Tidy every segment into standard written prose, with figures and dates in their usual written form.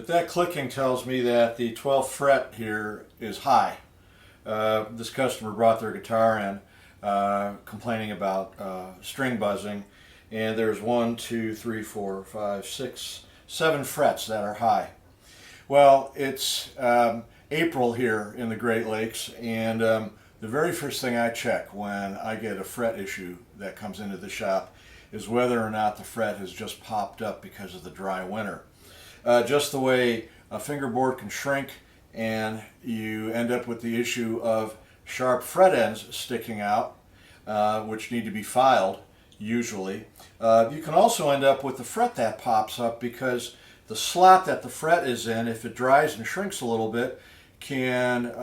But that clicking tells me that the 12th fret here is high. This customer brought their guitar in complaining about string buzzing, and there's 1, 2, 3, 4, 5, 6, 7 frets that are high. Well, it's April here in the Great Lakes, and the very first thing I check when I get a fret issue that comes into the shop is whether or not the fret has just popped up because of the dry winter. Just the way a fingerboard can shrink and you end up with the issue of sharp fret ends sticking out, which need to be filed usually. You can also end up with the fret that pops up because the slot that the fret is in, if it dries and shrinks a little bit, can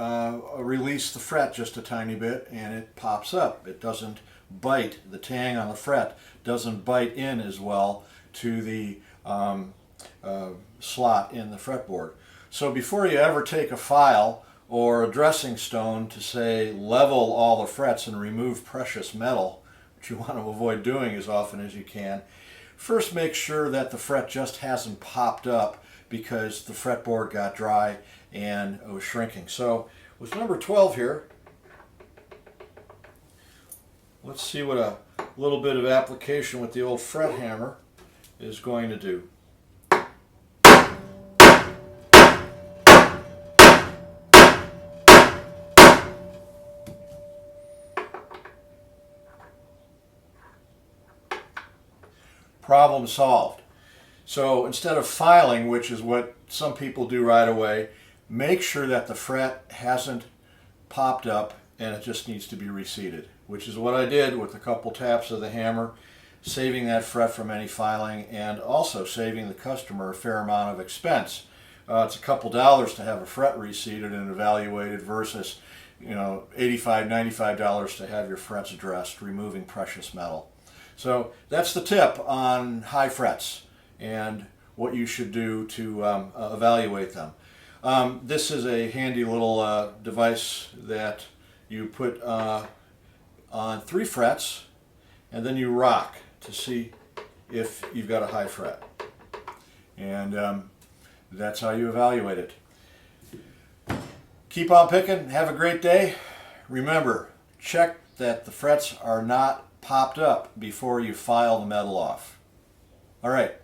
release the fret just a tiny bit and it pops up. It doesn't bite, the tang on the fret doesn't bite in as well to the slot in the fretboard. So before you ever take a file or a dressing stone to say level all the frets and remove precious metal, which you want to avoid doing as often as you can, first make sure that the fret just hasn't popped up because the fretboard got dry and it was shrinking. So with number 12 here, let's see what a little bit of application with the old fret hammer is going to do. Problem solved. So instead of filing, which is what some people do right away, make sure that the fret hasn't popped up and it just needs to be reseated, which is what I did with a couple taps of the hammer, saving that fret from any filing and also saving the customer a fair amount of expense. It's a couple dollars to have a fret reseated and evaluated versus, $85, $95 to have your frets addressed, removing precious metal. So that's the tip on high frets and what you should do to evaluate them. This is a handy little device that you put on 3 frets and then you rock to see if you've got a high fret. And that's how you evaluate it. Keep on picking. Have a great day. Remember, check that the frets are not popped up before you file the metal off. All right.